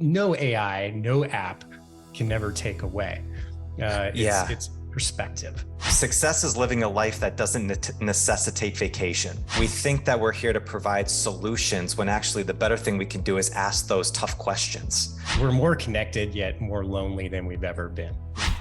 no AI, no app can never take away. It's perspective. Success is living a life that doesn't necessitate vacation. We think that we're here to provide solutions when actually the better thing we can do is ask those tough questions. We're more connected yet more lonely than we've ever been.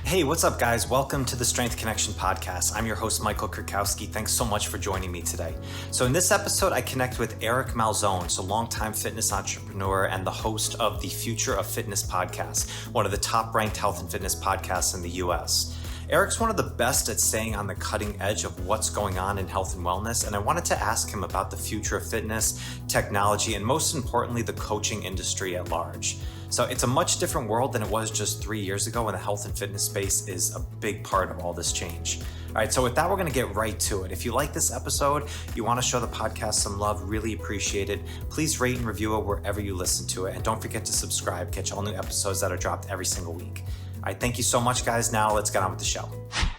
Hey, what's up, guys? Welcome to the Strength Connection podcast. I'm your host, Michael Kurkowski. Thanks so much for joining me today. So in this episode, I connect with Malzone, so longtime fitness entrepreneur and the host of the Future of Fitness podcast, one of the top ranked health and fitness podcasts in the US. Eric's one of the best at staying on the cutting edge of what's going on in health and wellness, and I wanted to ask him about the future of fitness, technology, and most importantly, the coaching industry at large. So it's a much different world than it was just 3 years ago, and the health and fitness space is a big part of all this change. All right, so with that, we're gonna get right to it. If you like this episode, you wanna show the podcast some love, really appreciate it. Please rate and review it wherever you listen to it, and don't forget to subscribe, catch all new episodes that are dropped every single week. All right, thank you so much, guys. Now let's get on with the show.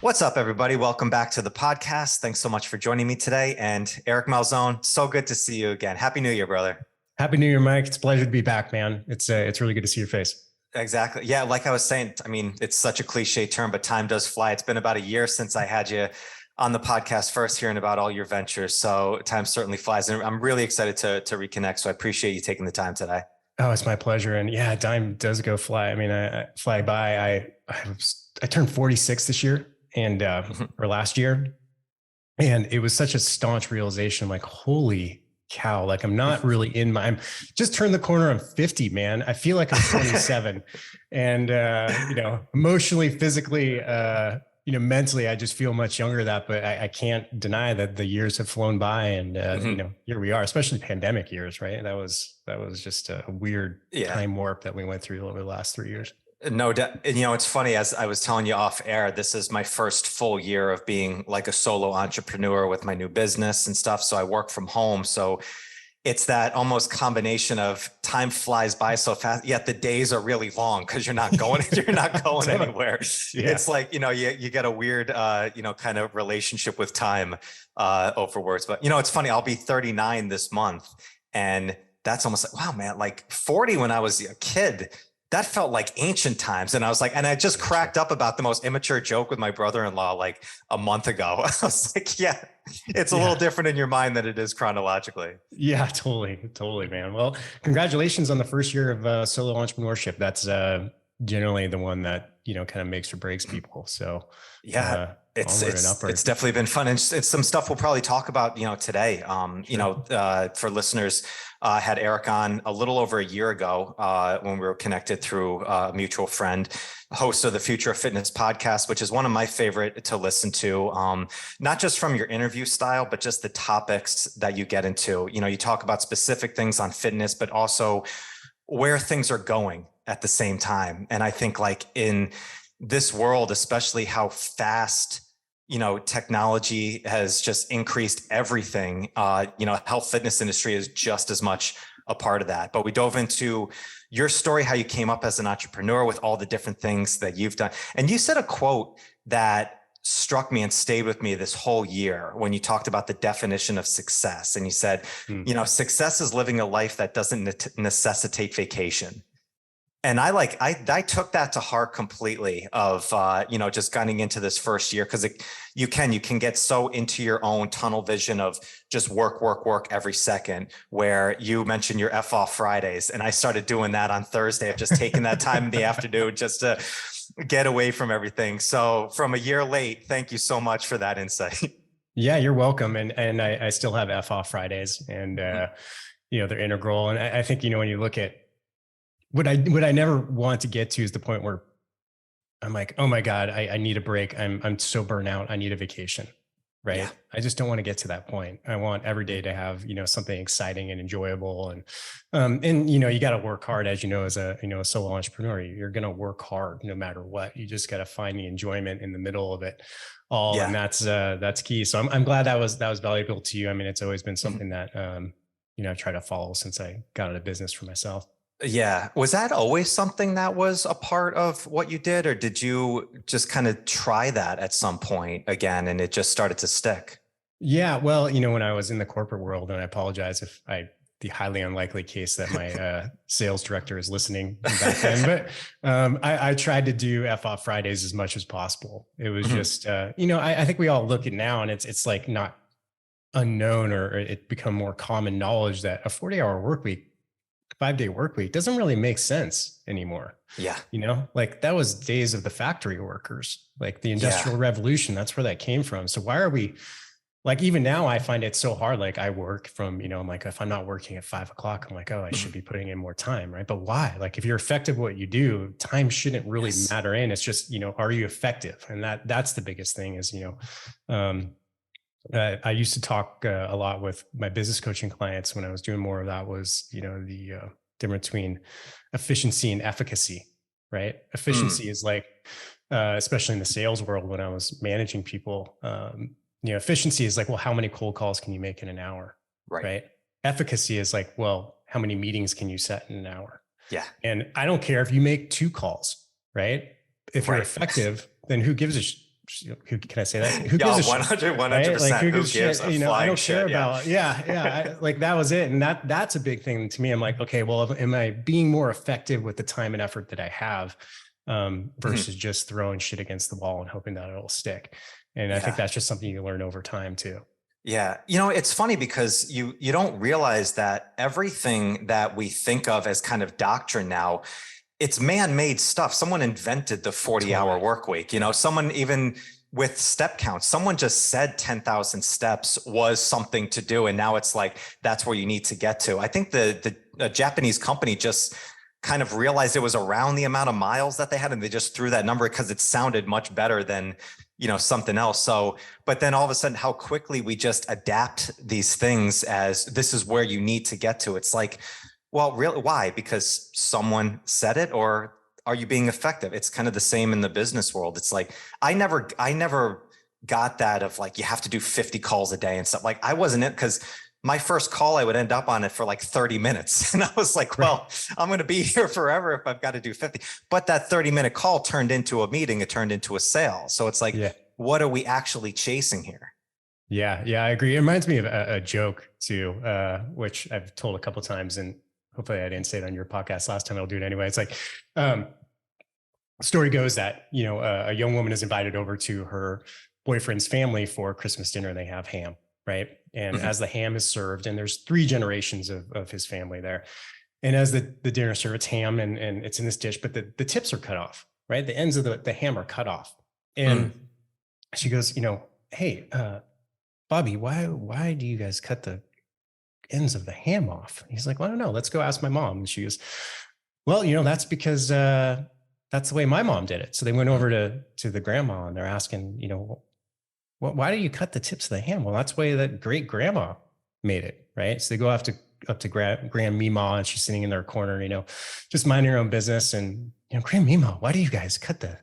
What's up, everybody? Welcome back to the podcast. Thanks so much for joining me today. And Eric Malzone, so good to see you again. Happy New Year, brother. Happy New Year, Mike. It's a pleasure to be back, man. It's really good to see your face. Exactly. Yeah, like I was saying, I mean, it's such a cliche term, but time does fly. It's been about a year since I had you on the podcast first, hearing about all your ventures. So time certainly flies. And I'm really excited to reconnect. So I appreciate you taking the time today. Oh, it's my pleasure. And yeah, time does go fly. I mean, I fly by. I turned 46 this year and or last year. And it was such a staunch realization. I'm like, holy cow, like I'm not really I'm just turned the corner. I'm 50, man. I feel like I'm 27 and, emotionally, physically, mentally, I just feel much younger but I can't deny that the years have flown by and, here we are, especially pandemic years, right? That was just a weird time warp that we went through over the last 3 years. No doubt. And, it's funny, as I was telling you off air, this is my first full year of being like a solo entrepreneur with my new business and stuff. So I work from home. So it's that almost combination of time flies by so fast, yet the days are really long because you're not going anywhere. Yeah. It's like, you get a weird, kind of relationship with time over words. But, it's funny, I'll be 39 this month. And that's almost like, wow, man, like 40 when I was a kid, that felt like ancient times. And I was like, and I just cracked up about the most immature joke with my brother-in-law like a month ago. I was like, yeah, it's a little different in your mind than it is chronologically. Yeah, totally, man. Well, congratulations on the first year of solo entrepreneurship. That's generally the one that, kind of makes or breaks people. So yeah, it's definitely been fun. And it's some stuff we'll probably talk about, today. For listeners, had Eric on a little over a year ago when we were connected through a mutual friend, host of the Future of Fitness podcast, which is one of my favorite to listen to, not just from your interview style, but just the topics that you get into. You talk about specific things on fitness, but also where things are going at the same time. And I think like in this world, especially how fast, technology has just increased everything. Health fitness industry is just as much a part of that. But we dove into your story, how you came up as an entrepreneur with all the different things that you've done. And you said a quote that struck me and stayed with me this whole year when you talked about the definition of success. And you said, success is living a life that doesn't necessitate vacation. And I took that to heart completely of, just getting into this first year, because you can get so into your own tunnel vision of just work every second, where you mentioned your F off Fridays. And I started doing that on Thursday of just taking that time in the afternoon just to get away from everything. So from a year late, thank you so much for that insight. Yeah, you're welcome. And I still have F off Fridays and, they're integral. And I think, when you look at, what I never want to get to is the point where I'm like, oh my God, I need a break. I'm so burnt out. I need a vacation. Right. Yeah. I just don't want to get to that point. I want every day to have, something exciting and enjoyable. And you got to work hard, as as a solo entrepreneur. You're going to work hard no matter what. You just got to find the enjoyment in the middle of it all. Yeah. And that's key. So I'm glad that was valuable to you. I mean, it's always been something that, I've tried to follow since I got out of business for myself. Yeah. Was that always something that was a part of what you did, or did you just kind of try that at some point again and it just started to stick? Yeah. Well, when I was in the corporate world, and I apologize if I the highly unlikely case that my sales director is listening back then. But I tried to do F off Fridays as much as possible. It was just, I think we all look at now and it's like not unknown, or it become more common knowledge that a 40-hour work week, 5-day work week doesn't really make sense anymore. Yeah. Like that was days of the factory workers, like the Industrial Revolution. That's where that came from. So why are we, like, even now I find it so hard. Like I work from, I'm like, if I'm not working at 5 o'clock, I'm like, oh, I should be putting in more time. Right. But why? Like if you're effective at what you do, time shouldn't really matter in. It's just, are you effective? And that's the biggest thing is, I used to talk a lot with my business coaching clients when I was doing more of that was, the difference between efficiency and efficacy, right? Efficiency is like, especially in the sales world, when I was managing people, efficiency is like, well, how many cold calls can you make in an hour? Right. Efficacy is like, well, how many meetings can you set in an hour? Yeah. And I don't care if you make 2 calls, right? If you're effective, then who gives a who can I say that? Who gives a 100%. Right? Like who gives shit? I don't care about. Like that was it. And that's a big thing to me. I'm like, okay, well, am I being more effective with the time and effort that I have versus just throwing shit against the wall and hoping that it'll stick? And I think that's just something you learn over time too. Yeah. It's funny because you don't realize that everything that we think of as kind of doctrine now, it's man-made stuff. Someone invented the 40-hour work week. Someone, even with step counts, someone just said 10,000 steps was something to do. And now it's like, that's where you need to get to. I think the Japanese company just kind of realized it was around the amount of miles that they had. And they just threw that number because it sounded much better than, something else. So, but then all of a sudden, how quickly we just adapt these things as this is where you need to get to. It's like, well, really, why? Because someone said it, or are you being effective? It's kind of the same in the business world. It's like, I never got that of like, you have to do 50 calls a day and stuff. Like I wasn't it, because my first call, I would end up on it for like 30 minutes. And I was like, well, I'm going to be here forever if I've got to do 50. But that 30-minute call turned into a meeting. It turned into a sale. So it's like, what are we actually chasing here? Yeah, I agree. It reminds me of a joke too, which I've told a couple of times, and hopefully I didn't say it on your podcast last time. I'll do it anyway. It's like, story goes that, a young woman is invited over to her boyfriend's family for Christmas dinner. They have ham, right? And as the ham is served, and there's 3 generations of his family there. And as the dinner serves, it's ham and it's in this dish, but the tips are cut off, right? The ends of the ham are cut off. And she goes, hey, Bobby, why do you guys cut the ends of the ham off? He's like, well, I don't know. Let's go ask my mom. And she goes, well, that's because that's the way my mom did it. So they went over to the grandma and they're asking, why do you cut the tips of the ham? Well, that's the way that great grandma made it, right? So they go up to Grand Mima, and she's sitting in their corner, just minding her own business. And Grand Mima, why do you guys cut the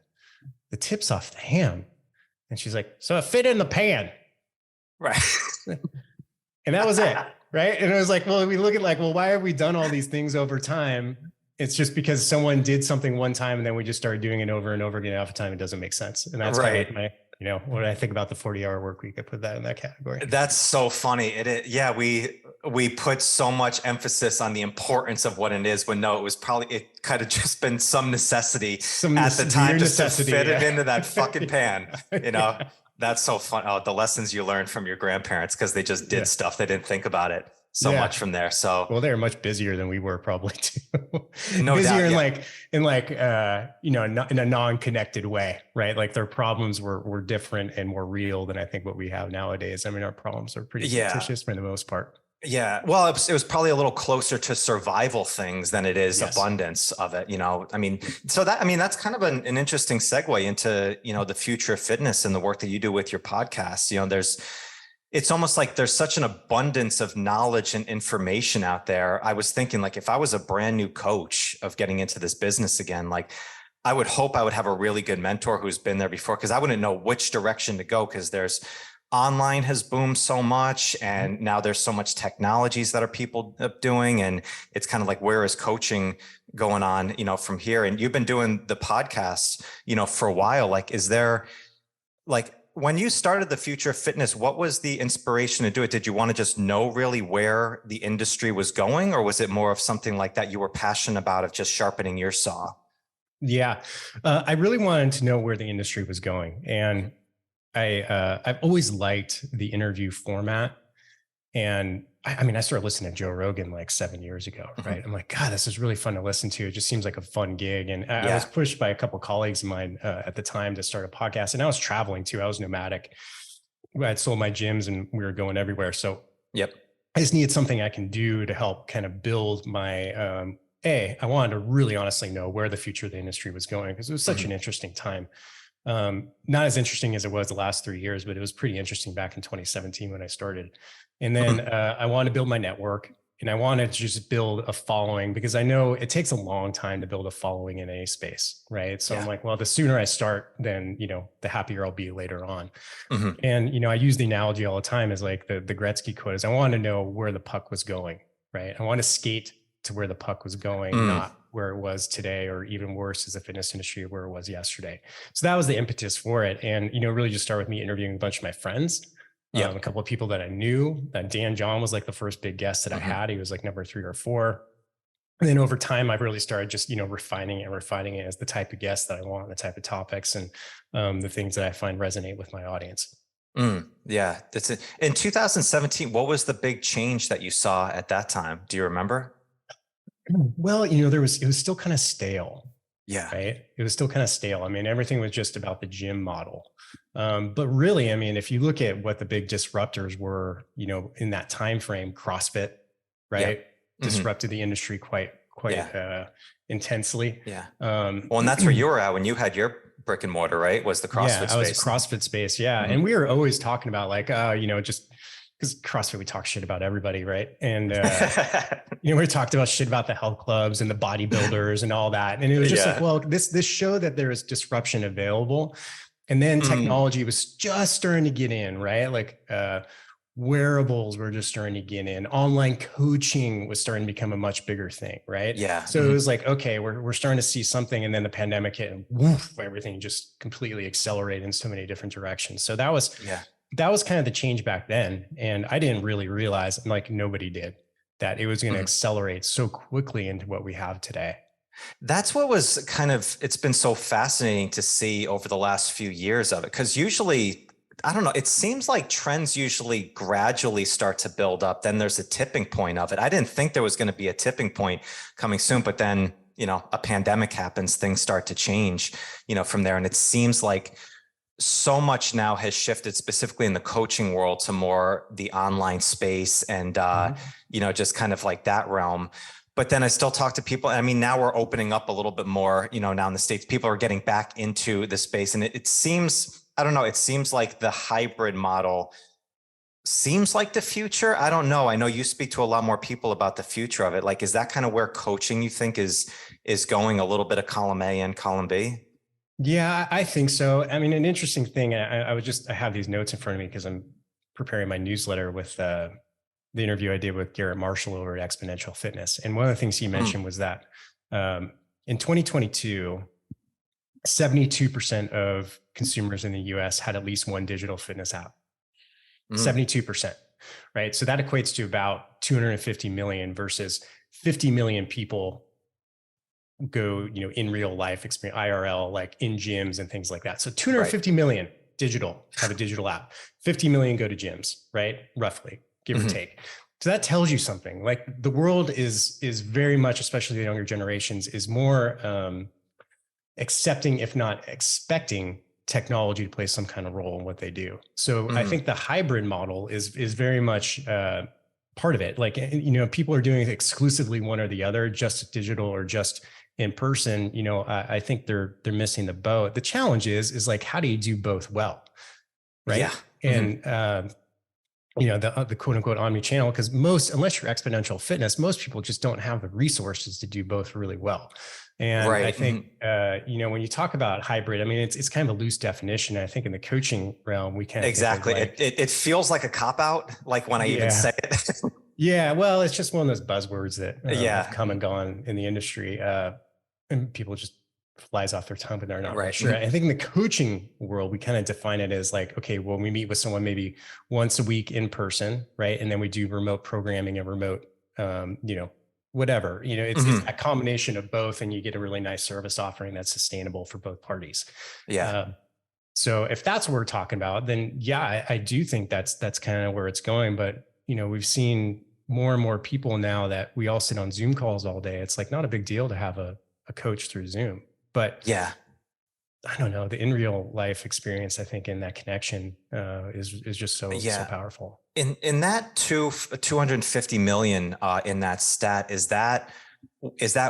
tips off the ham? And she's like, so it fit in the pan. Right. And that was it. Right. And it was like, well, we look at like, well, why have we done all these things over time? It's just because someone did something one time and then we just started doing it over and over again. Half the time it doesn't make sense. And that's kind of like my, what I think about the 40-hour work week. I put that in that category. That's so funny. We put so much emphasis on the importance of what it is, when no, it could have just been some necessity at the time just to fit it into that fucking pan, That's so fun. Oh, the lessons you learned from your grandparents, because they just did stuff. They didn't think about it so much from there. So, well, they're much busier than we were probably too. No busier doubt, in a non-connected way, right? Like their problems were different and more real than I think what we have nowadays. I mean, our problems are pretty fictitious for the most part. Yeah. Well, it was probably a little closer to survival things than it is abundance of it, I mean, that's kind of an interesting segue into, the future of fitness and the work that you do with your podcast. It's almost like there's such an abundance of knowledge and information out there. I was thinking, like, if I was a brand new coach of getting into this business again, like I would hope I would have a really good mentor who's been there before, because I wouldn't know which direction to go, because online has boomed so much, and now there's so much technologies that are people doing, and it's kind of like, where is coaching going on, from here? And you've been doing the podcast, for a while. Like, is there, like, when you started the Future of Fitness, what was the inspiration to do it? Did you want to just know really where the industry was going, or was it more of something like that you were passionate about, of just sharpening your saw? Yeah, I really wanted to know where the industry was going. And I've always liked the interview format. And I mean, I started listening to Joe Rogan like 7 years ago, right? I'm like, God, this is really fun to listen to. It just seems like a fun gig. And I was pushed by a couple of colleagues of mine at the time to start a podcast. And I was traveling too. I was nomadic. I had sold my gyms and we were going everywhere. So I just needed something I can do to help kind of build my, I wanted to really honestly know where the future of the industry was going, because it was such an interesting time. Not as interesting as it was the last 3 years, but it was pretty interesting back in 2017 when I started. And then I wanted to build my network, and I wanted to just build a following, because I know it takes a long time to build a following in any space, right? So I'm like, well, the sooner I start, then, the happier I'll be later on. And, I use the analogy all the time as like the Gretzky quote is, I wanted to know where the puck was going, right? I want to skate to where the puck was going, not where it was today, or even worse as the fitness industry, where it was yesterday. So that was the impetus for it. And, really just started with me interviewing a bunch of my friends, a couple of people that I knew. Dan John was like the first big guest that I had. He was like number 3 or 4. And then over time, I've really started just, refining it as the type of guest that I want, the type of topics, and the things that I find resonate with my audience. Yeah, that's it. In 2017, what was the big change that you saw at that time? Do you remember? Well, it was still kind of stale. Yeah. Right. It was still kind of stale. I mean, everything was just about the gym model. But really, I mean, if you look at what the big disruptors were, in that time frame, CrossFit, right? Disrupted the industry quite intensely. Yeah. Well, and that's where you were at when you had your brick and mortar, right? Was the CrossFit space. I was CrossFit space. Yeah. And we were always talking about like, just because CrossFit, we talk shit about everybody, right? And, we talked about shit about the health clubs and the bodybuilders and all that. And it was just like, well, this showed that there is disruption available. And then technology was just starting to get in, right? Like wearables were just starting to get in. Online coaching was starting to become a much bigger thing, right? Yeah. So it was like, okay, we're starting to see something. And then the pandemic hit and woof, everything just completely accelerated in so many different directions. So that was kind of the change back then. And I didn't really realize, like nobody did, that it was going to accelerate so quickly into what we have today. That's what was it's been so fascinating to see over the last few years of it. Because usually, I don't know, it seems like trends usually gradually start to build up. Then there's a tipping point of it. I didn't think there was going to be a tipping point coming soon, but then, a pandemic happens, things start to change, from there. And it seems like so much now has shifted specifically in the coaching world to more the online space and, just kind of like that realm. But then I still talk to people. I mean, now we're opening up a little bit more, now in the States, people are getting back into the space. And it seems, I don't know, it seems like the hybrid model seems like the future. I don't know. I know you speak to a lot more people about the future of it. Like, is that kind of where coaching you think is going, a little bit of column A and column B? Yeah, I think so. I mean, an interesting thing, I have these notes in front of me because I'm preparing my newsletter with the interview I did with Garrett Marshall over at Exponential Fitness. And one of the things he mentioned was that in 2022, 72% of consumers in the US had at least one digital fitness app. 72%, right? So that equates to about 250 million versus 50 million people go, in real life experience, IRL, like in gyms and things like that. So 250 million digital have a digital app, 50 million go to gyms, right? Roughly, give or take. So that tells you something. Like the world is very much, especially the younger generations, is more accepting, if not expecting, technology to play some kind of role in what they do. So I think the hybrid model is very much part of it. Like, people are doing exclusively one or the other, just digital or just in person. I think they're missing the boat. The challenge is like, how do you do both well? Right. Yeah. And, the quote unquote omni-channel, because unless you're Exponential Fitness, most people just don't have the resources to do both really well. And I think, when you talk about hybrid, I mean, it's kind of a loose definition. I think in the coaching realm, we kind of exactly. It feels like a cop out, like when I even say it. Yeah. Well, it's just one of those buzzwords that have come and gone in the industry. And people just flies off their tongue, but they're not really Right. sure. I think in the coaching world, we kind of define it as like, okay, well, we meet with someone maybe once a week in person, right? And then we do remote programming and remote, whatever, it's a combination of both, and you get a really nice service offering that's sustainable for both parties. Yeah. So if that's what we're talking about, then yeah, I do think that's kind of where it's going. But, we've seen more and more people now that we all sit on Zoom calls all day. It's like not a big deal to have a coach through Zoom, but yeah, I don't know, the in real life experience, I think in that connection is just so powerful. In that 250 million in that stat, is that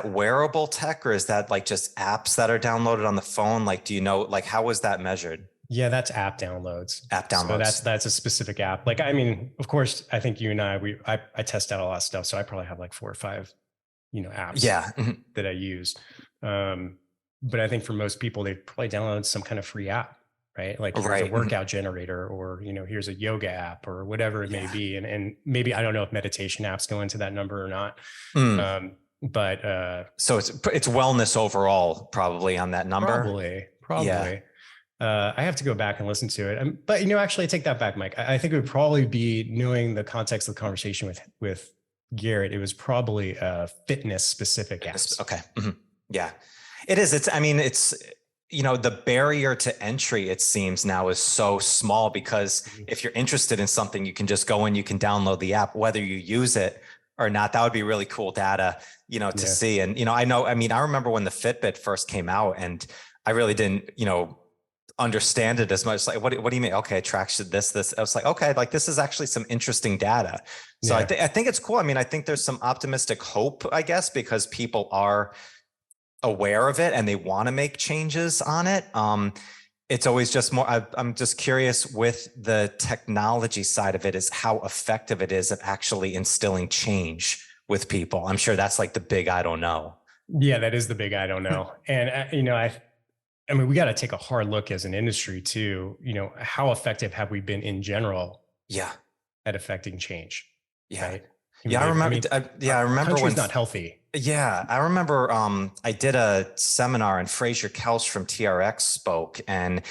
wearable tech, or is that like just apps that are downloaded on the phone? Like, do you know, like, how was that measured? Yeah, that's app downloads. So that's a specific app. Like, I mean, of course, I think you and I test out a lot of stuff. So I probably have like 4 or 5, apps that I use. But I think for most people, they probably download some kind of free app, right? Like here's a workout generator, or, here's a yoga app, or whatever it may be. And maybe, I don't know if meditation apps go into that number or not. But so it's wellness overall, probably on that number. Probably. Yeah. I have to go back and listen to it. But, actually I take that back, Mike. I think it would probably be, knowing the context of the conversation with Garrett, it was probably fitness specific apps. Okay. Yeah, it is. It's the barrier to entry, it seems now, is so small, because if you're interested in something, you can just go in, you can download the app, whether you use it or not. That would be really cool data, to see. And, I remember when the Fitbit first came out, and I really didn't, understand it as much. Like, what do you mean? Okay, it tracks this. I was like, okay, like this is actually some interesting data. So I think it's cool. I mean, I think there's some optimistic hope, I guess, because people are aware of it and they want to make changes on it. It's always just more, I'm just curious with the technology side of it, is how effective it is at actually instilling change with people. I'm sure that's like the big, I don't know. Yeah, that is the big, I don't know. And, I mean, we got to take a hard look as an industry too, how effective have we been in general? Yeah. At affecting change. Yeah. Right? I remember. I remember when it's not healthy. Yeah. I remember, I did a seminar and Fraser Kelch from TRX spoke, and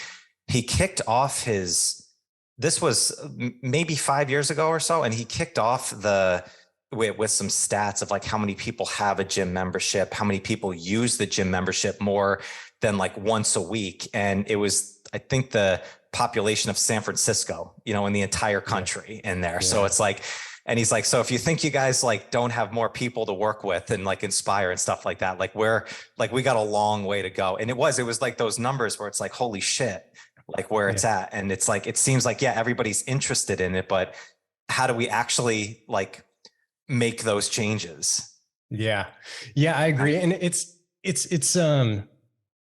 he kicked off this was maybe 5 years ago or so. And he kicked off with some stats of like how many people have a gym membership, how many people use the gym membership more than like once a week. And it was, I think, the population of San Francisco, in the entire country in there. Yeah. So it's like, and he's like, so if you think you guys like don't have more people to work with and like inspire and stuff like that, like we got a long way to go. And it was like those numbers where it's like, holy shit, like where it's at. And it's like, it seems like, everybody's interested in it, but how do we actually like make those changes? Yeah, I agree. And it's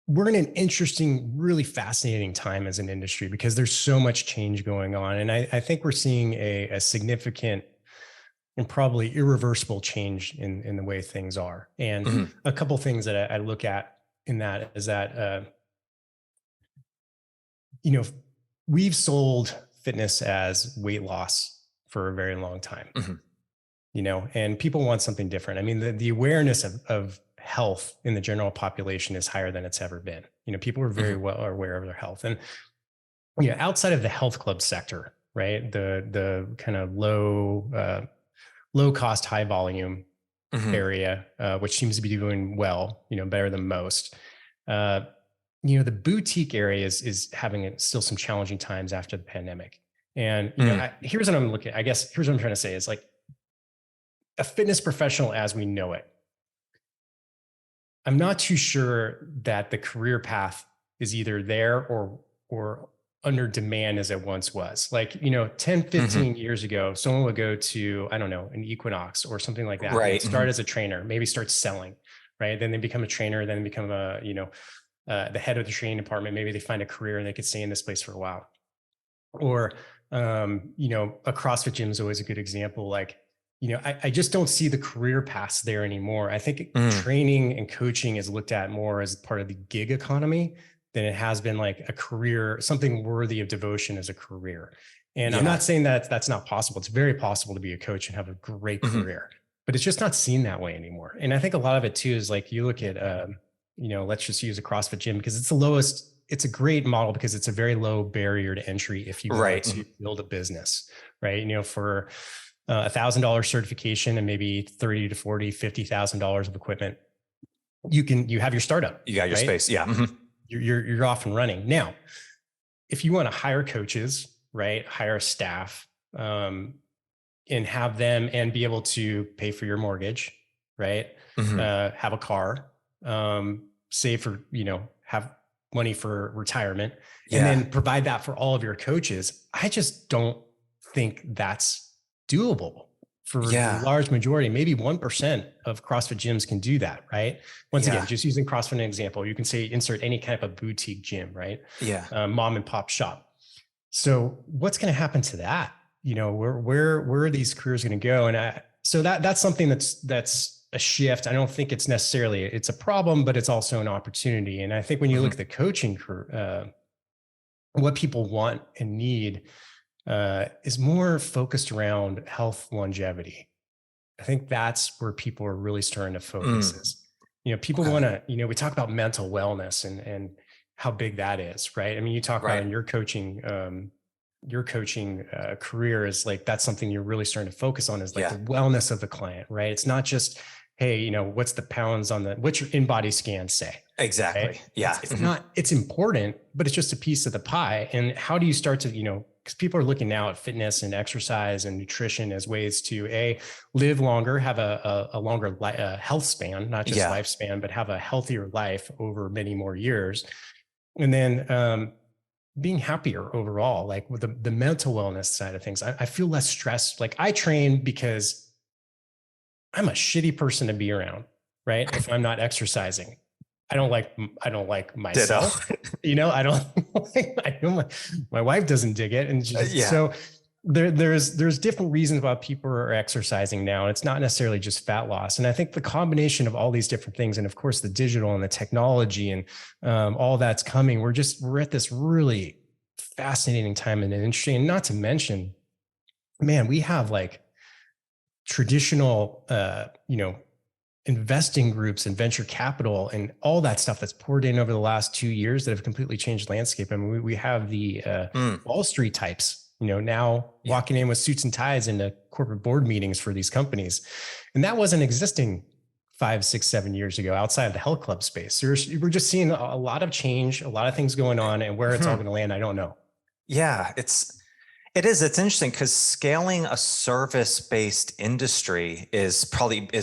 we're in an interesting, really fascinating time as an industry, because there's so much change going on. And I think we're seeing a significant and probably irreversible change in the way things are. And a couple of things that I look at in that is that, we've sold fitness as weight loss for a very long time, and people want something different. I mean, the awareness of health in the general population is higher than it's ever been. People are very well aware of their health. And, outside of the health club sector, right, the kind of low cost, high volume area, which seems to be doing well, better than most. The boutique area is having still some challenging times after the pandemic. And, here's what I'm looking at. I guess here's what I'm trying to say is like a fitness professional as we know it. I'm not too sure that the career path is either there or under demand as it once was. Like, 10, 15 years ago, someone would go to, I don't know, an Equinox or something like that. Right. Start as a trainer, maybe start selling, right? Then they become a trainer, then they become the head of the training department. Maybe they find a career and they could stay in this place for a while. Or, a CrossFit gym is always a good example. Like, I just don't see the career paths there anymore. I think training and coaching is looked at more as part of the gig economy than it has been like a career, something worthy of devotion as a career. And I'm not saying that that's not possible. It's very possible to be a coach and have a great career, but it's just not seen that way anymore. And I think a lot of it too is like, you look at, let's just use a CrossFit gym because it's a great model because it's a very low barrier to entry if you want to build a business, right? For $1,000 certification and maybe 30 to 40, $50,000 of equipment, you have your startup. You got your space. Yeah. You're off and running. Now, if you want to hire coaches, right? Hire staff, and have them and be able to pay for your mortgage, right? Have a car, save for, have money for retirement, and then provide that for all of your coaches. I just don't think that's doable for the large majority. Maybe 1% of CrossFit gyms can do that, right? Once again, just using CrossFit as an example, you can say insert any kind of a boutique gym, right? Mom and pop shop. So what's going to happen to that? Where are these careers going to go? And so that's something that's a shift. I don't think it's necessarily, it's a problem, but it's also an opportunity. And I think when you look at the coaching career, what people want and need is more focused around health longevity. I think that's where people are really starting to focus. People want to, we talk about mental wellness and how big that is, right? I mean, you talk about in your coaching career is like, that's something you're really starting to focus on is like the wellness of the client, right? It's not just, hey, what's the pounds what's your in-body scan say? Exactly. Right? Yeah. It's not, it's important, but it's just a piece of the pie. And how do you start to, because people are looking now at fitness and exercise and nutrition as ways to live longer, have a longer health span, not just lifespan, but have a healthier life over many more years. And then being happier overall, like with the mental wellness side of things, I feel less stressed. Like I train because I'm a shitty person to be around, right? If I'm not exercising, I don't like myself, I know my wife doesn't dig it. And so there's different reasons why people are exercising now. It's not necessarily just fat loss. And I think the combination of all these different things, and of course the digital and the technology and all that's coming, we're at this really fascinating time in the industry. And not to mention, man, we have like traditional, investing groups and venture capital and all that stuff that's poured in over the last 2 years that have completely changed the landscape. I mean, we have the Wall Street types, now walking in with suits and ties into corporate board meetings for these companies. And that wasn't existing 5, 6, 7 years ago outside of the health club space. So we're just seeing a lot of change, a lot of things going on, and where it's all going to land, I don't know. Yeah, it's interesting because scaling a service-based industry is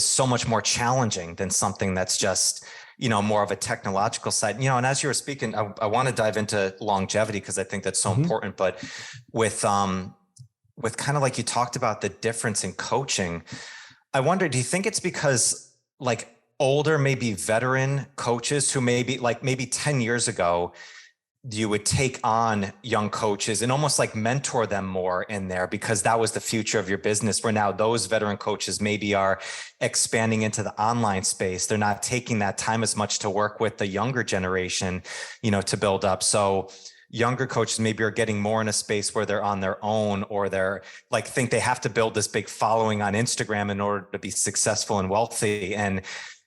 so much more challenging than something that's just, more of a technological side, and as you were speaking, I want to dive into longevity because I think that's so important, but with kind of like you talked about the difference in coaching, I wonder, do you think it's because like older, maybe veteran coaches who maybe 10 years ago, you would take on young coaches and almost like mentor them more in there because that was the future of your business, where now those veteran coaches maybe are expanding into the online space. They're not taking that time as much to work with the younger generation, to build up. So younger coaches maybe are getting more in a space where they're on their own, or they're like, think they have to build this big following on Instagram in order to be successful and wealthy. And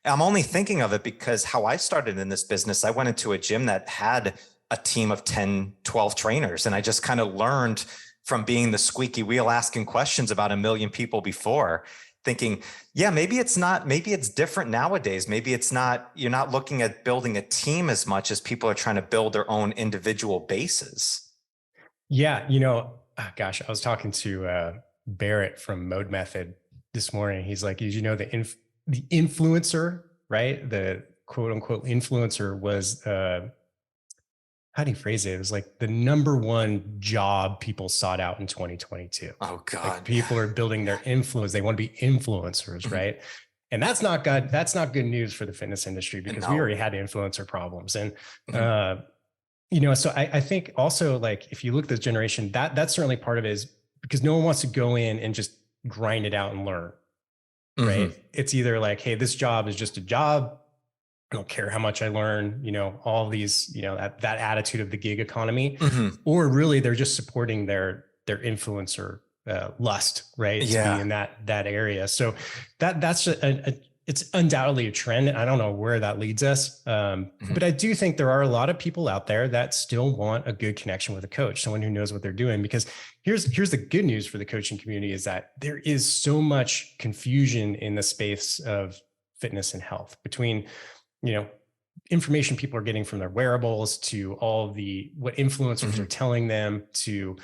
I'm only thinking of it because how I started in this business, I went into a gym that had a team of 10, 12 trainers. And I just kind of learned from being the squeaky wheel, asking questions about a million people before, thinking, maybe it's different nowadays. Maybe it's not, you're not looking at building a team as much as people are trying to build their own individual bases. Yeah. I was talking to Barrett from Mode Method this morning. He's like, did you know the influencer, right? The quote unquote influencer was, how do you phrase it? It was like the number one job people sought out in 2022. Oh God. Like people are building their influence. They want to be influencers, right? And that's not good. That's not good news for the fitness industry because we already had influencer problems. And, so I think also like, if you look at this generation, that's certainly part of it is because no one wants to go in and just grind it out and learn, right? It's either like, hey, this job is just a job. I don't care how much I learn, all these, that attitude of the gig economy, or really they're just supporting their influencer lust, right? To be in that area. So that's it's undoubtedly a trend. I don't know where that leads us. But I do think there are a lot of people out there that still want a good connection with a coach, someone who knows what they're doing. Because here's the good news for the coaching community is that there is so much confusion in the space of fitness and health between, information people are getting from their wearables to all the what influencers are telling them to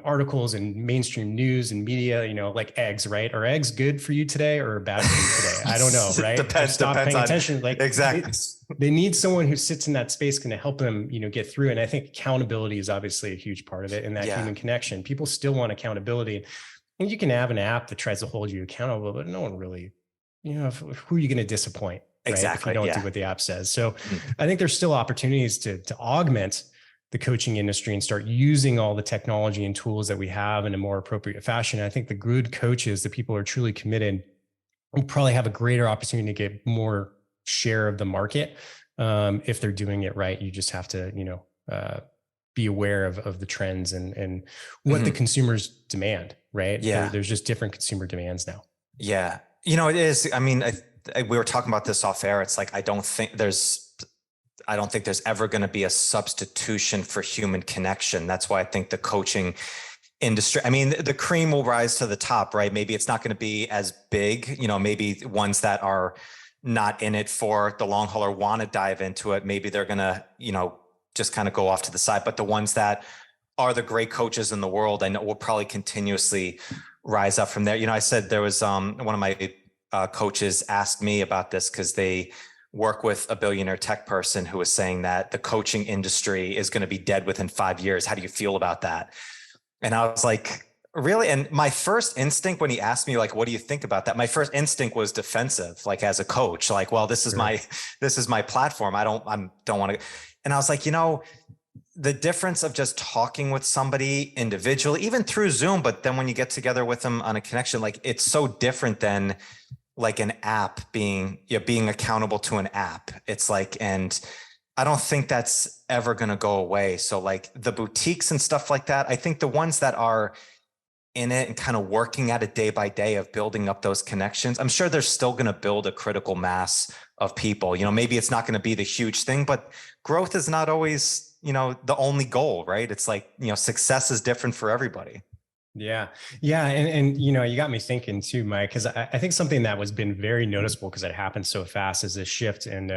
articles and mainstream news and media, like eggs, right? Are eggs good for you today or bad for you today? I don't know, right? Depends paying on attention. Like exactly. They need someone who sits in that space going to help them, get through. And I think accountability is obviously a huge part of it, and that human connection. People still want accountability, and you can have an app that tries to hold you accountable, but no one really, who are you going to disappoint? Right? Exactly. If you don't do what the app says. So I think there's still opportunities to augment the coaching industry and start using all the technology and tools that we have in a more appropriate fashion. I think the good coaches, the people who are truly committed, will probably have a greater opportunity to get more share of the market. If they're doing it right, you just have to, be aware of the trends and what the consumers demand, right? Yeah. There's just different consumer demands now. Yeah. It is. I mean, we were talking about this off air. It's like, I don't think there's ever going to be a substitution for human connection. That's why I think the coaching industry, I mean, the cream will rise to the top, right? Maybe it's not going to be as big, maybe ones that are not in it for the long haul or want to dive into it. Maybe they're going to, just kind of go off to the side. But the ones that are the great coaches in the world, I know will probably continuously rise up from there. I said there was one of my coaches asked me about this because they work with a billionaire tech person who was saying that the coaching industry is going to be dead within 5 years. How do you feel about that? And I was like, really? And my first instinct when he asked me, like, what do you think about that? My first instinct was defensive, like as a coach, like, well, this is my platform. I don't want to. And I was like, the difference of just talking with somebody individually, even through Zoom, but then when you get together with them on a connection, like it's so different than like an app being accountable to an app. It's like, and I don't think that's ever going to go away. So like the boutiques and stuff like that, I think the ones that are in it and kind of working at it day by day of building up those connections, I'm sure they're still going to build a critical mass of people. Maybe it's not going to be the huge thing, but growth is not always, the only goal, right? It's like, success is different for everybody. Yeah. Yeah. And you got me thinking too, Mike, because I think something that was been very noticeable because it happened so fast is this shift. And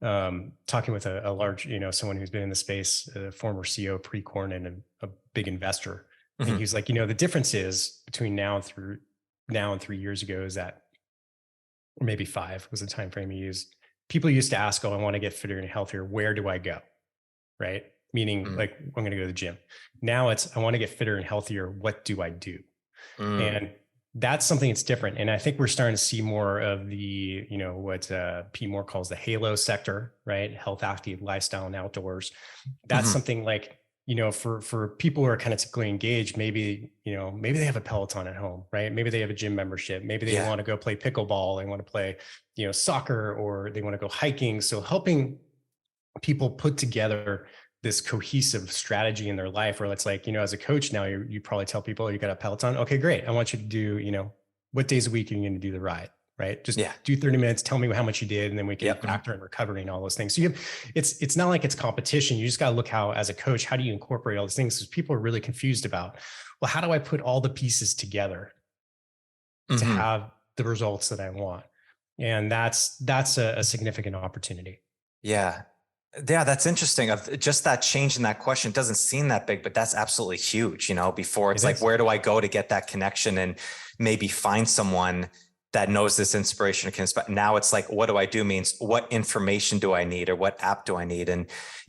talking with a large, someone who's been in the space, a former CEO of Precorn and a big investor. And he was like, the difference is between now and 3 years ago is that, or maybe 5 was the time frame he used. People used to ask, I want to get fitter and healthier. Where do I go? Right? Meaning like, I'm going to go to the gym. Now it's, I want to get fitter and healthier. What do I do? And that's something that's different. And I think we're starting to see more of the, what Pete Moore calls the halo sector, right? Health, active lifestyle, and outdoors. That's something like, for people who are kind of typically engaged, maybe they have a Peloton at home, right? Maybe they have a gym membership. Maybe they want to go play pickleball. They want to play, soccer, or they want to go hiking. So helping people put together this cohesive strategy in their life, where it's like, as a coach now, you probably tell people you got a Peloton. Okay, great. I want you to do, what days a week are you going to do the ride? Right? Just do 30 minutes, tell me how much you did, and then we can factor in recovery and all those things. So it's not like it's competition. You just got to look how, as a coach, how do you incorporate all these things? Because people are really confused about, well, how do I put all the pieces together to have the results that I want? And that's a significant opportunity. Yeah. Yeah, that's interesting. Of just that change in that question, it doesn't seem that big, but that's absolutely huge. Before it's like, where do I go to get that connection and maybe find someone that knows this inspiration or can inspire? Now it's like, what do I do means what information do I need or what app do I need? And,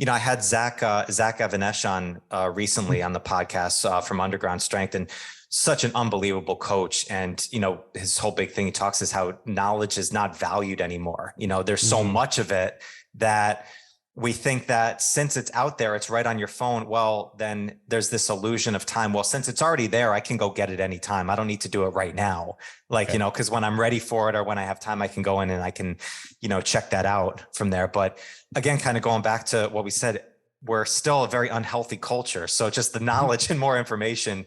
I had Zach Even-Esh on recently on the podcast from Underground Strength, and such an unbelievable coach. And, his whole big thing he talks is how knowledge is not valued anymore. There's so much of it that we think that since it's out there, it's right on your phone. Well, then there's this illusion of time. Well, since it's already there, I can go get it anytime. I don't need to do it right now. Like, because when I'm ready for it or when I have time, I can go in and I can, check that out from there. But again, kind of going back to what we said, we're still a very unhealthy culture. So just the knowledge and more information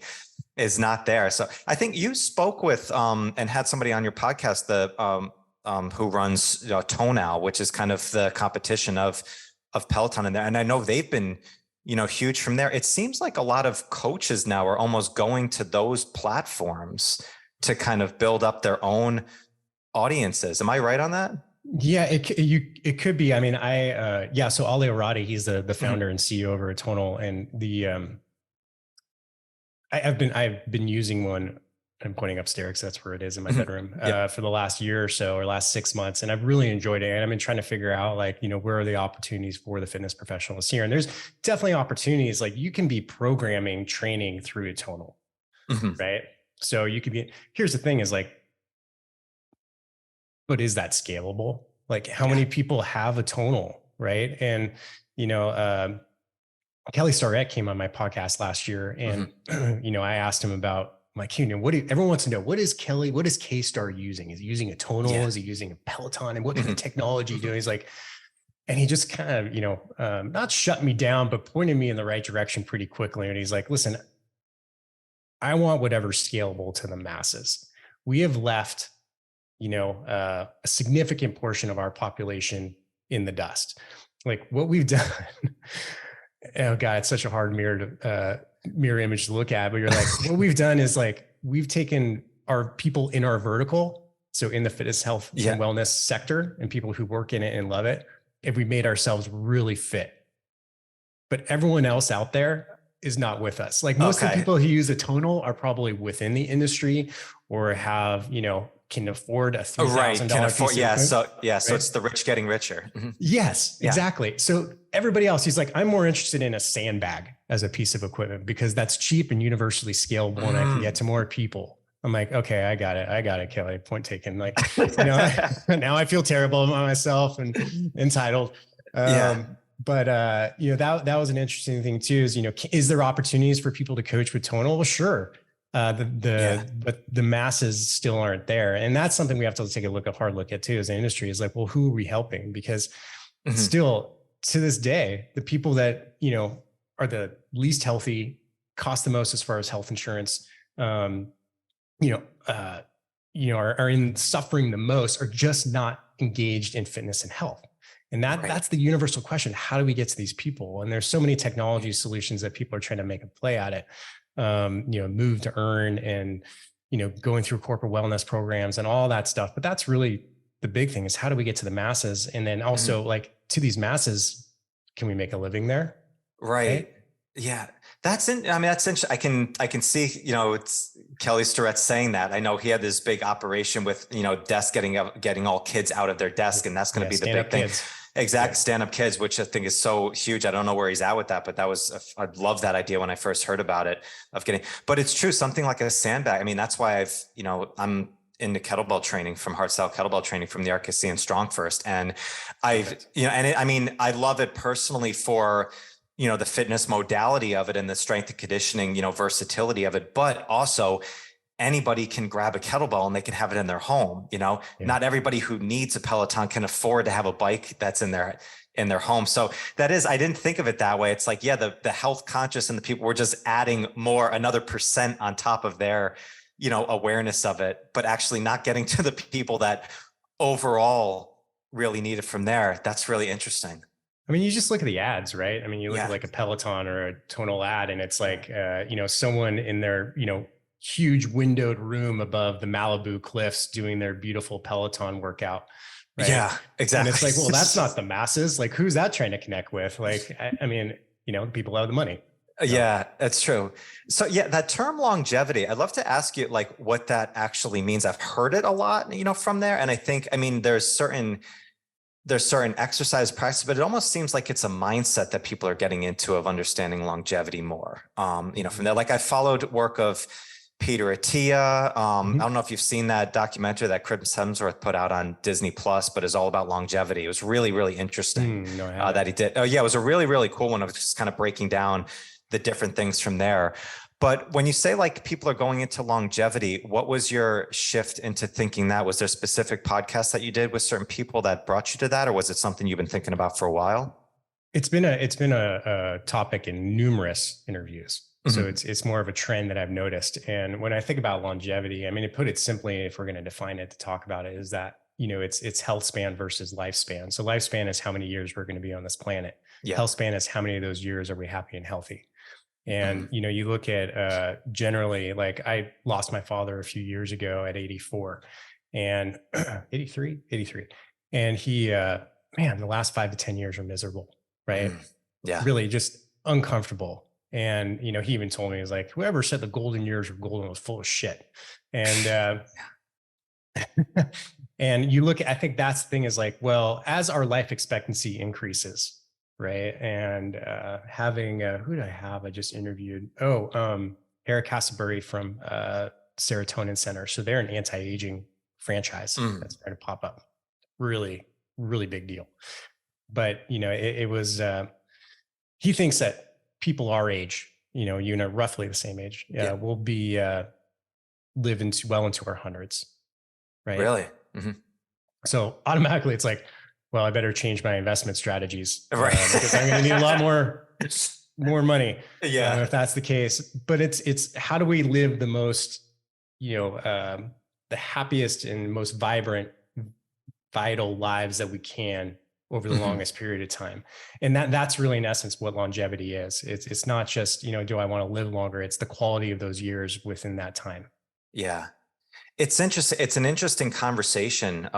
is not there. So I think you spoke with and had somebody on your podcast, who runs Tonal, which is kind of the competition of Peloton in there. And I know they've been, huge from there. It seems like a lot of coaches now are almost going to those platforms to kind of build up their own audiences. Am I right on that? Yeah, it could be. I mean, so Aly Orady, he's the founder and CEO over at Tonal, and I've been using one. I'm pointing upstairs. That's where it is in my bedroom for the last year or so, or last 6 months. And I've really enjoyed it. And I've been trying to figure out where are the opportunities for the fitness professionals here? And there's definitely opportunities. Like you can be programming training through a Tonal, right? So you could be, here's the thing is but is that scalable? Like how many people have a Tonal, right? And, Kelly Starrett came on my podcast last year and, I asked him about, everyone wants to know, what is K-Star using? Is he using a Tonal? Is he using a Peloton? And what kind of technology doing? He's like, and he just kind of, not shut me down, but pointed me in the right direction pretty quickly. And he's like, listen, I want whatever's scalable to the masses. We have left, a significant portion of our population in the dust. Like what we've done, oh God, it's such a hard mirror image to look at, but you're like, what we've done is we've taken our people in our vertical. So in the fitness, health and wellness sector and people who work in it and love it. And we made ourselves really fit, but everyone else out there is not with us. Like most of the people who use a Tonal are probably within the industry or have, can afford a $3,000 So it's the rich getting richer. Yes, exactly. So everybody else, he's like, I'm more interested in a sandbag as a piece of equipment because that's cheap and universally scalable and I can get to more people. I'm like, okay, I got it, Kelly. Point taken. Like, now I feel terrible about myself and entitled. But that was an interesting thing too. Is there opportunities for people to coach with Tonal? Well, sure. But the masses still aren't there. And that's something we have to take a hard look at too, as an industry is like, well, who are we helping? Because still to this day, the people that, are the least healthy, cost the most as far as health insurance, are in suffering the most, are just not engaged in fitness and health. And that's the universal question. How do we get to these people? And there's so many technology solutions that people are trying to make a play at it. Move to earn and, going through corporate wellness programs and all that stuff. But that's really the big thing is how do we get to the masses? And then also to these masses, can we make a living there? Right. Yeah. That's interesting. I can see, it's Kelly Starrett saying that. I know he had this big operation with, desk getting all kids out of their desk. And that's going to be the big thing. Kids. Exactly. Stand-up kids, which I think is so huge. I don't know where he's at with that, but I love that idea when I first heard about it but it's true. Something like a sandbag. I mean, that's why I'm into kettlebell training from hardstyle kettlebell training from the Efficacy and Strong First. And I love it personally for, the fitness modality of it and the strength and conditioning, versatility of it, but also anybody can grab a kettlebell and they can have it in their home. Not everybody who needs a Peloton can afford to have a bike that's in their home. So I didn't think of it that way. It's like, the health conscious and the people were just adding another percent on top of their, awareness of it, but actually not getting to the people that overall really need it from there. That's really interesting. I mean, you just look at the ads, right? I mean, you look at like a Peloton or a Tonal ad and it's like, someone in their, huge windowed room above the Malibu cliffs doing their beautiful Peloton workout. Right? Yeah, exactly. And it's like, well, that's not the masses. Like, who's that trying to connect with? Like, I mean, people have the money. Yeah, that's true. So that term longevity, I'd love to ask you like what that actually means. I've heard it a lot, from there. And I think, there's certain exercise practice, but it almost seems like it's a mindset that people are getting into of understanding longevity more. From there, like I followed work of Peter Attia. I don't know if you've seen that documentary that Chris Hemsworth put out on Disney Plus, but is all about longevity. It was really, really interesting that he did. Oh yeah, it was a really, really cool one. It was just kind of breaking down the different things from there. But when you say like people are going into longevity, what was your shift into thinking that? Was there specific podcasts that you did with certain people that brought you to that? Or was it something you've been thinking about for a while? It's been a topic in numerous interviews. So it's more of a trend that I've noticed. And when I think about longevity, to put it simply, if we're going to define it to talk about it, is that it's health span versus lifespan. So lifespan is how many years we're going to be on this planet. Yeah. Health span is how many of those years are we happy and healthy. And, you look at generally, like I lost my father a few years ago at 84 and 83. And he, man, the last 5 to 10 years are miserable, right? Yeah. Really just uncomfortable. And, he even told me, he's like, whoever said the golden years were golden was full of shit. And, and you look at, I think that's the thing is like, well, as our life expectancy increases, right. And having, who did I have? I just interviewed, Eric Casaburi from Serotonin Center. So they're an anti-aging franchise that's trying to pop up. Really, really big deal. But, it was, he thinks that people our age, roughly the same age, will be live into well into our hundreds. Right. Really? So automatically it's like, well, I better change my investment strategies, right? Because I'm going to need a lot more money. Yeah. If that's the case, but it's how do we live the most, the happiest and most vibrant, vital lives that we can over the longest period of time. And that's really in essence what longevity is. It's not just, do I want to live longer? It's the quality of those years within that time. Yeah. It's interesting. It's an interesting conversation,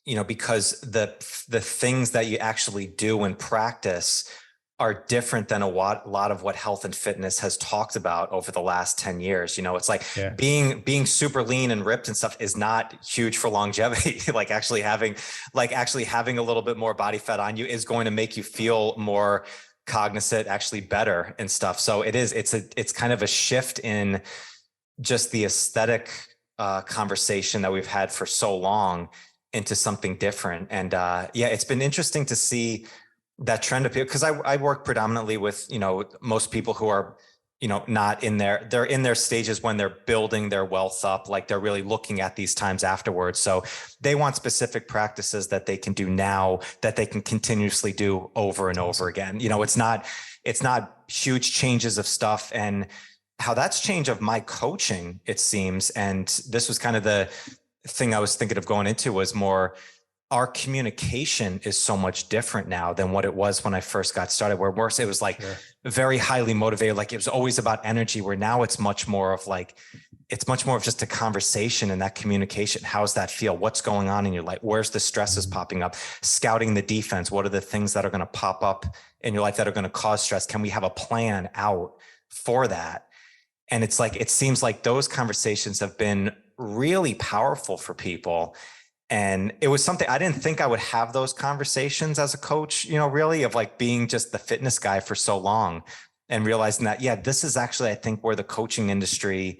because the things that you actually do and practice are different than a lot of what health and fitness has talked about over the last 10 years. It's like being super lean and ripped and stuff is not huge for longevity. like actually having a little bit more body fat on you is going to make you feel more cognizant, actually better and stuff. So it's kind of a shift in just the aesthetic conversation that we've had for so long into something different. And it's been interesting to see that trend of people, because I work predominantly with, most people who are, not they're in their stages when they're building their wealth up, like they're really looking at these times afterwards. So they want specific practices that they can do now that they can continuously do over and over again. It's not huge changes of stuff. And how that's changed of my coaching, it seems. And this was kind of the thing I was thinking of going into was more, our communication is so much different now than what it was when I first got started, where worse, it was like very highly motivated. Like it was always about energy, where now it's much more of just a conversation and that communication. How's that feel? What's going on in your life? Where's the stresses popping up? Scouting the defense. What are the things that are going to pop up in your life that are going to cause stress? Can we have a plan out for that? And it's like, it seems like those conversations have been really powerful for people. And it was something I didn't think I would have those conversations as a coach, really, of like being just the fitness guy for so long and realizing that, this is actually, I think, where the coaching industry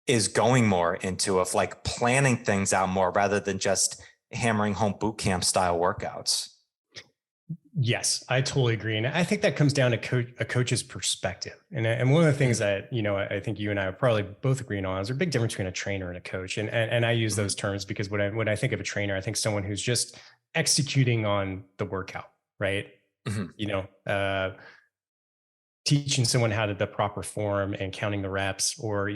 is going more into, of like planning things out more rather than just hammering home boot camp style workouts. Yes, I totally agree. And I think that comes down to a coach's perspective. And one of the things that, I think you and I are probably both agreeing on is there's a big difference between a trainer and a coach. And I use those terms because when I think of a trainer, I think someone who's just executing on the workout, right? Teaching someone how to the proper form and counting the reps, or,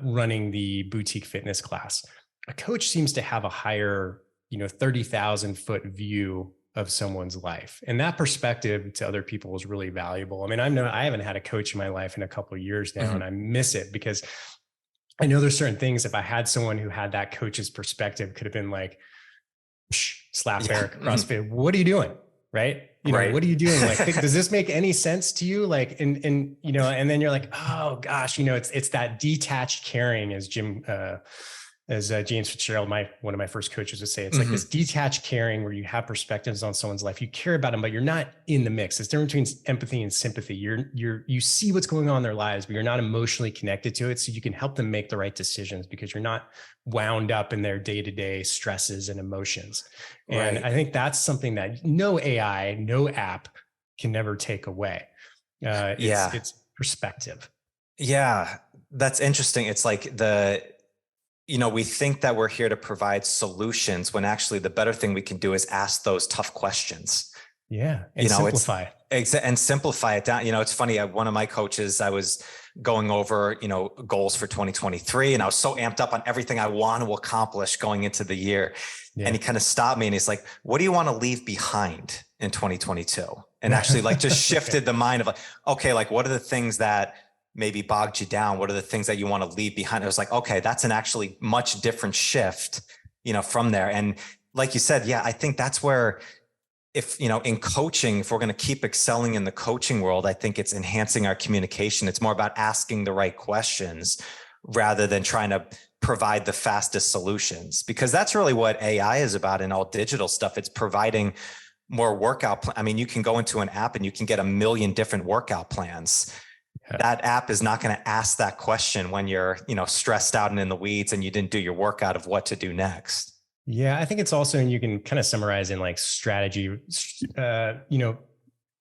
running the boutique fitness class. A coach seems to have a higher, 30,000 foot view of someone's life. And that perspective to other people is really valuable. I mean, I haven't had a coach in my life in a couple of years now, and I miss it because I know there's certain things, if I had someone who had that coach's perspective, could have been like, slap Eric CrossFit. What are you doing? Right. What are you doing? Like, does this make any sense to you? Like, and then you're like, oh gosh, it's that detached caring, as James Fitzgerald, one of my first coaches, would say. It's like this detached caring where you have perspectives on someone's life. You care about them, but you're not in the mix. It's different between empathy and sympathy. You see what's going on in their lives, but you're not emotionally connected to it. So you can help them make the right decisions because you're not wound up in their day-to-day stresses and emotions. And I think that's something that no AI, no app can never take away. It's perspective. Yeah, that's interesting. It's like we think that we're here to provide solutions when actually the better thing we can do is ask those tough questions. Yeah. And simplify. And simplify it down. It's funny. One of my coaches, I was going over, goals for 2023. And I was so amped up on everything I want to accomplish going into the year. Yeah. And he kind of stopped me and he's like, what do you want to leave behind in 2022? And actually like just shifted the mind of like, okay, like what are the things that maybe bogged you down? What are the things that you want to leave behind? I was like, okay, that's an actually much different shift, from there. And like you said, yeah, I think that's where if, in coaching, if we're going to keep excelling in the coaching world, I think it's enhancing our communication. It's more about asking the right questions rather than trying to provide the fastest solutions, because that's really what AI is about in all digital stuff. It's providing more workout. I mean, you can go into an app and you can get 1 million different workout plans. Yeah. That app is not going to ask that question when you're, stressed out and in the weeds and you didn't do your workout of what to do next. Yeah, I think it's also, and you can kind of summarize in like strategy,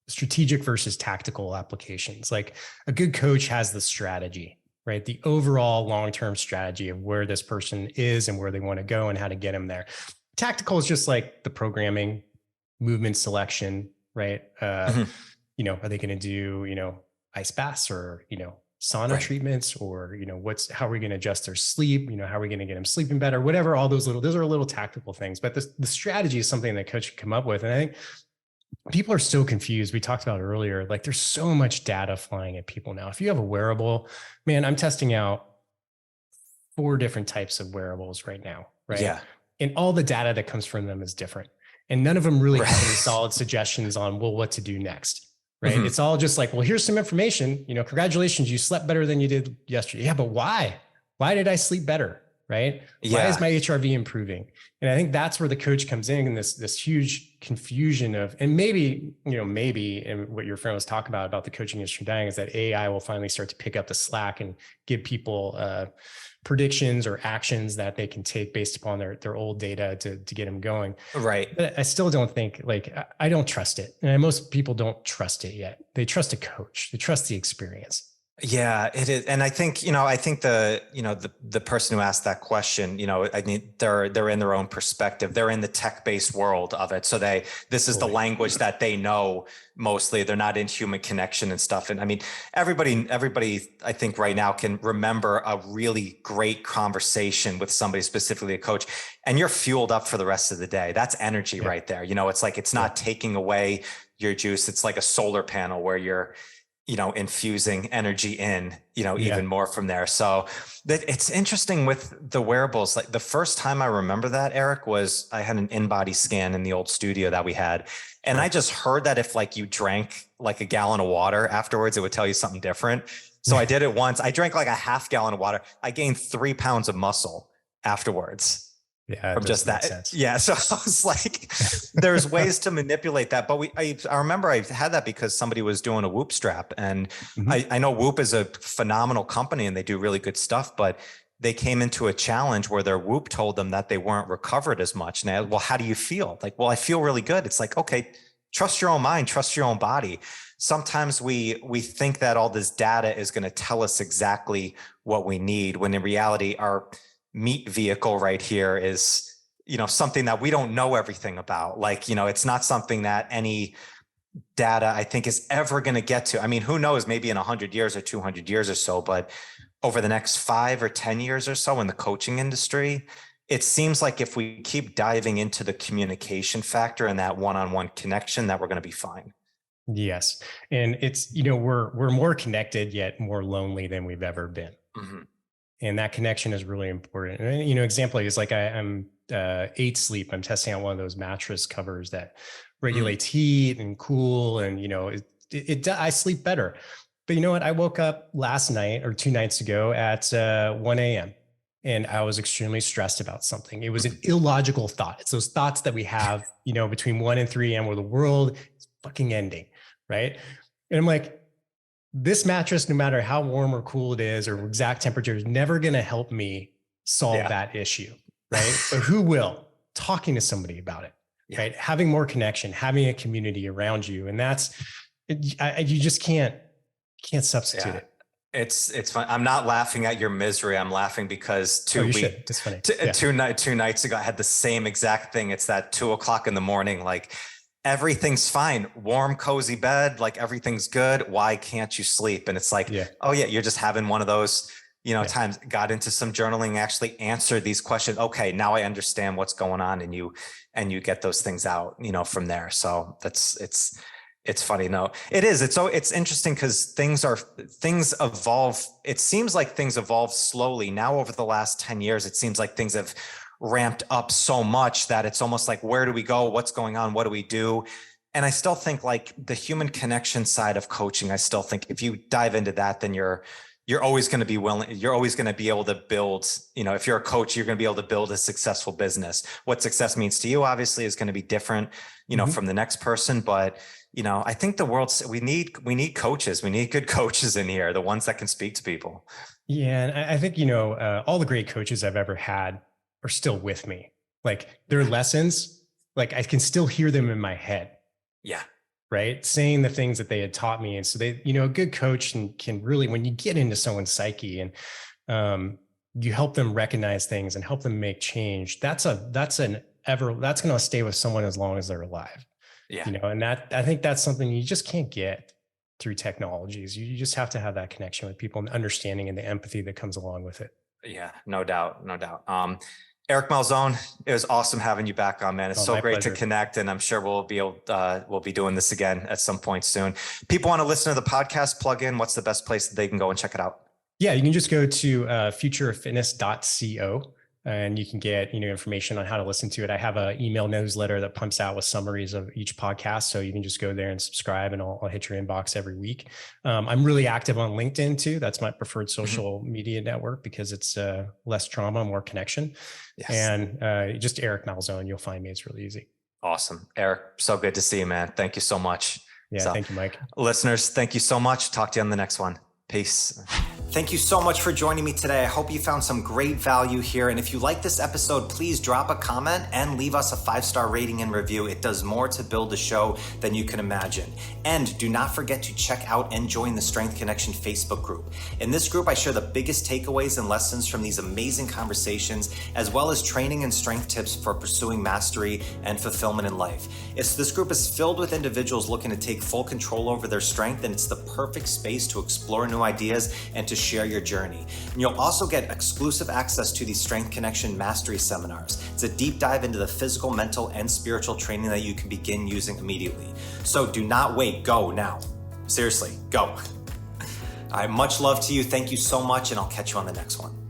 strategic versus tactical applications. Like a good coach has the strategy, right? The overall long-term strategy of where this person is and where they want to go and how to get them there. Tactical is just like the programming, movement selection, right? Are they going to do, ice baths or, sauna treatments, or, how are we going to adjust their sleep? How are we going to get them sleeping better? Whatever, all those are little tactical things, but the strategy is something that coach can come up with. And I think people are so confused. We talked about earlier, like there's so much data flying at people now. If you have a wearable, man, I'm testing out 4 different types of wearables right now. Right. Yeah. And all the data that comes from them is different. And none of them really have any solid suggestions on, what to do next. Right. Mm-hmm. It's all just like, well, here's some information, congratulations, you slept better than you did yesterday. Yeah. But why? Why did I sleep better? Right. Yeah. Why is my HRV improving? And I think that's where the coach comes in this huge confusion of, and maybe, and what your friend was talking about the coaching industry dying, is that AI will finally start to pick up the slack and give people predictions or actions that they can take based upon their old data to get them going. Right. But I still don't think, I don't trust it. And most people don't trust it yet. They trust a coach. They trust the experience. Yeah, it is. And I think, the person who asked that question, I mean, they're in their own perspective. They're in the tech-based world of it. So this is the language that they know mostly. They're not in human connection and stuff. And I mean, everybody, I think right now can remember a really great conversation with somebody, specifically a coach, and you're fueled up for the rest of the day. That's energy right there. It's like, it's not taking away your juice. It's like a solar panel where you're, infusing energy in, even more from there. So it's interesting with the wearables. Like the first time I remember that, Eric, was I had an in-body scan in the old studio that we had. And I just heard that if you drank like a gallon of water afterwards, it would tell you something different. So I did it once. I drank like a half gallon of water. I gained 3 pounds of muscle afterwards. Yeah, from just that. Yeah. So I was like, there's ways to manipulate that. But I remember I had that because somebody was doing a Whoop strap, and I know Whoop is a phenomenal company and they do really good stuff, but they came into a challenge where their Whoop told them that they weren't recovered as much. Now, well, how do you feel? Like, well, I feel really good. It's like, okay, trust your own mind, trust your own body. Sometimes we think that all this data is going to tell us exactly what we need, when in reality, our meat vehicle right here is, something that we don't know everything about. It's not something that any data I think is ever going to get to. I mean, who knows, maybe in 100 years or 200 years or so, but over the next 5 or 10 years or so in the coaching industry, it seems like if we keep diving into the communication factor and that one-on-one connection, that we're going to be fine. Yes. And it's, we're more connected yet more lonely than we've ever been. Mm-hmm. And that connection is really important. And, example is like I'm 8 Sleep. I'm testing out one of those mattress covers that regulates heat and cool. And, I sleep better. But you know what? I woke up last night or 2 nights ago at 1 a.m. and I was extremely stressed about something. It was an illogical thought. It's those thoughts that we have, between 1 and 3 a.m. where the world is fucking ending. Right. And I'm like, this mattress, no matter how warm or cool it is or exact temperature, is never going to help me solve that issue. Right. But who will? Talking to somebody about it. Right. Having more connection, having a community around you. And you just can't substitute it. It's fun. I'm not laughing at your misery. I'm laughing because 2 nights ago, I had the same exact thing. It's that 2 o'clock in the morning, like everything's fine, warm, cozy bed, like everything's good. Why can't you sleep? And it's like, oh yeah, you're just having one of those, times. Got into some journaling, actually answered these questions. Okay, now I understand what's going on, and you get those things out, from there. So it's funny. No, it is. It's interesting because things evolve. It seems like things evolve slowly. Now over the last 10 years, it seems like things have ramped up so much that it's almost like, where do we go? What's going on? What do we do? And I still think like the human connection side of coaching, I still think if you dive into that, then you're always going to be willing, you're always going to be able to build, if you're a coach, you're going to be able to build a successful business. What success means to you, obviously, is going to be different, from the next person. But, I think we need coaches. We need good coaches in here, the ones that can speak to people. Yeah. And I think, all the great coaches I've ever had are still with me. Like their lessons, like I can still hear them in my head. Yeah. Right. Saying the things that they had taught me. And so they, a good coach can really, when you get into someone's psyche and you help them recognize things and help them make change, that's going to stay with someone as long as they're alive. Yeah. And I think that's something you just can't get through technologies. You just have to have that connection with people and understanding and the empathy that comes along with it. Yeah, no doubt. Eric Malzone, it was awesome having you back on, man. It's so great to connect, and I'm sure we'll be doing this again at some point soon. People want to listen to the podcast, plug in. What's the best place that they can go and check it out? Yeah, you can just go to futureoffitness.co and you can get information on how to listen to it. I have an email newsletter that pumps out with summaries of each podcast, so you can just go there and subscribe, and I'll hit your inbox every week. I'm really active on LinkedIn too. That's my preferred social media network because it's less trauma, more connection. Yes. And just Eric Malzone, you'll find me. It's really easy. Awesome, Eric. So good to see you, man. Thank you so much. Yeah, thank you, Mike. Listeners, thank you so much. Talk to you on the next one. Peace. Thank you so much for joining me today. I hope you found some great value here. And if you like this episode, please drop a comment and leave us a 5-star rating and review. It does more to build the show than you can imagine. And do not forget to check out and join the Strength Connection Facebook group. In this group, I share the biggest takeaways and lessons from these amazing conversations, as well as training and strength tips for pursuing mastery and fulfillment in life. This group is filled with individuals looking to take full control over their strength, and it's the perfect space to explore new ideas and to share your journey. And you'll also get exclusive access to these Strength Connection Mastery seminars. It's a deep dive into the physical, mental, and spiritual training that you can begin using immediately. So do not wait, go now. Seriously, go. All right, much love to you. Thank you so much, and I'll catch you on the next one.